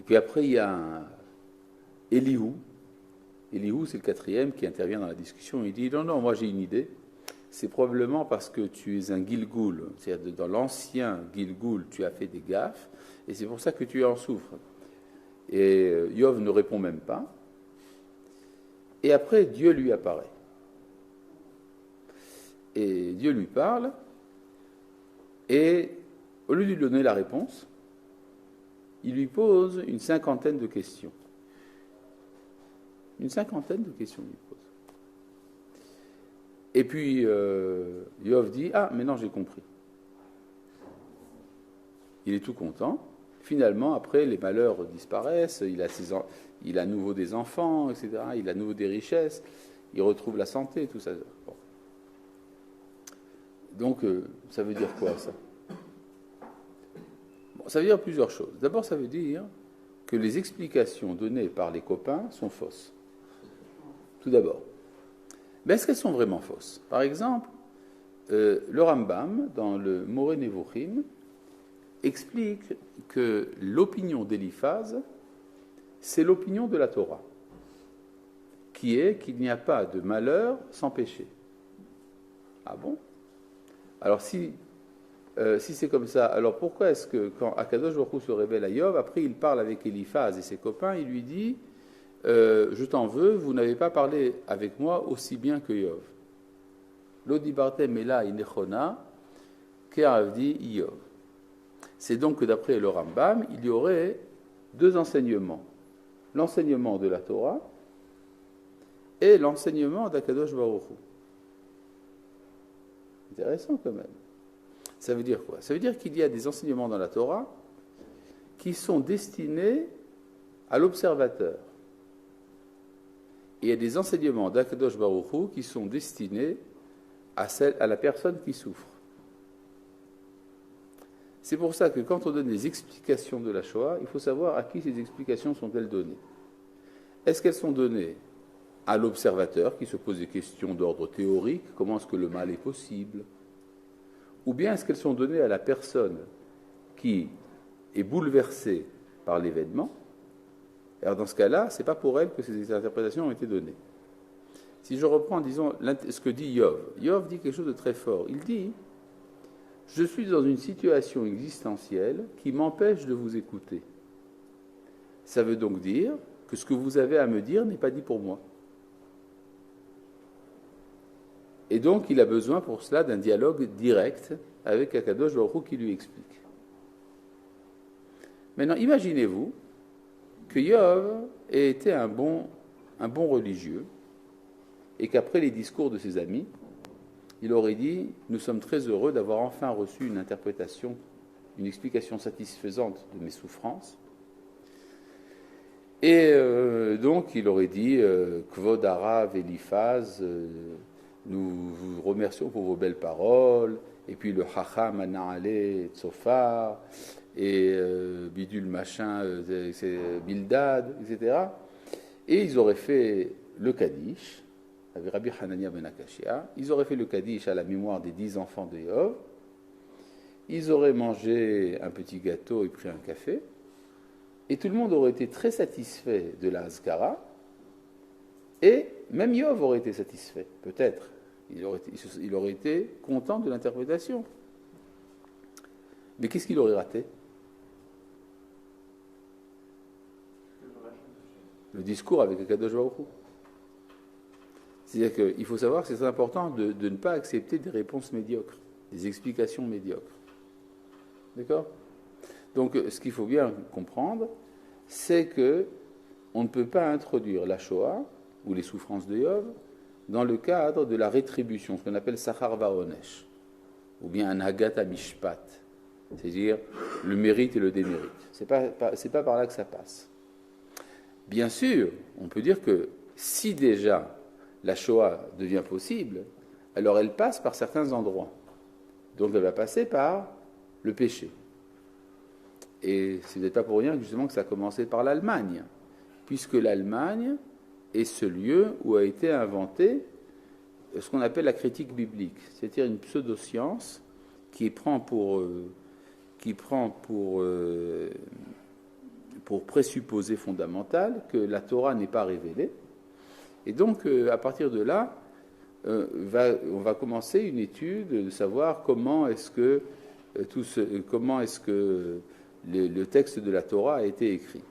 puis après, il y a Elihu. Elihu, c'est le quatrième qui intervient dans la discussion. Il dit, non, non, moi j'ai une idée. C'est probablement parce que tu es un Gilgoul. C'est-à-dire dans l'ancien Gilgoul, tu as fait des gaffes, et c'est pour ça que tu en souffres. Et Yov ne répond même pas. Et après, Dieu lui apparaît. Et Dieu lui parle, et au lieu de lui donner la réponse, il lui pose une cinquantaine de questions. Une cinquantaine de questions il lui pose. Et puis, Yov dit, ah, maintenant j'ai compris. Il est tout content. Finalement, après, les malheurs disparaissent, il a à nouveau des enfants, etc., il a à nouveau des richesses, il retrouve la santé, tout ça. Bon. Donc, ça veut dire quoi, ça? Bon, ça veut dire plusieurs choses. D'abord, ça veut dire que les explications données par les copains sont fausses. Tout d'abord. Mais est-ce qu'elles sont vraiment fausses? Par exemple, le Rambam, dans le Moreh Nevuchim, explique que l'opinion d'Éliphaz, c'est l'opinion de la Torah, qui est qu'il n'y a pas de malheur sans péché. Ah bon? Alors si c'est comme ça, alors pourquoi est-ce que quand Akadosh Baruch Hu se révèle à Yov, après il parle avec Éliphaz et ses copains, il lui dit je t'en veux, vous n'avez pas parlé avec moi aussi bien que Yov. L'odibartem mela inechona ke'avdi Yov. C'est donc que d'après le Rambam, il y aurait deux enseignements. L'enseignement de la Torah et l'enseignement d'Akadosh Baruch Hu. Intéressant quand même. Ça veut dire quoi? Ça veut dire qu'il y a des enseignements dans la Torah qui sont destinés à l'observateur. Et il y a des enseignements d'Akadosh Baruch Hu qui sont destinés à la personne qui souffre. C'est pour ça que quand on donne des explications de la Shoah, il faut savoir à qui ces explications sont-elles données. Est-ce qu'elles sont données à l'observateur qui se pose des questions d'ordre théorique, comment est-ce que le mal est possible? Ou bien est-ce qu'elles sont données à la personne qui est bouleversée par l'événement? Alors dans ce cas-là, ce n'est pas pour elle que ces interprétations ont été données. Si je reprends, disons, ce que dit Yov, Yov dit quelque chose de très fort. Il dit « Je suis dans une situation existentielle qui m'empêche de vous écouter. » Ça veut donc dire que ce que vous avez à me dire n'est pas dit pour moi. Et donc, il a besoin pour cela d'un dialogue direct avec Akadosh Baruch Hu qui lui explique. Maintenant, imaginez-vous que Yov ait été un bon religieux et qu'après les discours de ses amis, il aurait dit « Nous sommes très heureux d'avoir enfin reçu une interprétation, une explication satisfaisante de mes souffrances. » Et donc, il aurait dit « Kvod Harav Eliphaz, nous vous remercions pour vos belles paroles. » Et puis le Chacham Ana'ale Tzofar, et Bidul Machin, c'est Bildad, etc. Et ils auraient fait le Kaddish, avec Rabbi Hanania ben Akashia, ils auraient fait le Kaddish à la mémoire des 10 enfants de Yov, ils auraient mangé un petit gâteau et pris un café, et tout le monde aurait été très satisfait de la Hazkara, et même Yov aurait été satisfait, peut-être. Il aurait été content de l'interprétation. Mais qu'est-ce qu'il aurait raté? Le discours avec Akadosh Baruch Hu. C'est-à-dire qu'il faut savoir que c'est très important de ne pas accepter des réponses médiocres, des explications médiocres. D'accord? Donc, ce qu'il faut bien comprendre, c'est que on ne peut pas introduire la Shoah, ou les souffrances de Yov, dans le cadre de la rétribution, ce qu'on appelle Sachar Vaonesh, ou bien un Hagat Mishpat, c'est-à-dire le mérite et le démérite. C'est pas par là que ça passe. Bien sûr, on peut dire que si déjà la Shoah devient possible, alors elle passe par certains endroits. Donc elle va passer par le péché. Et ce n'est pas pour rien justement que ça a commencé par l'Allemagne, puisque l'Allemagne est ce lieu où a été inventé ce qu'on appelle la critique biblique, c'est-à-dire une pseudo-science qui prend pour pour présupposé fondamental que la Torah n'est pas révélée. Et donc, à partir de là, on va commencer une étude de savoir comment est-ce que le texte de la Torah a été écrit.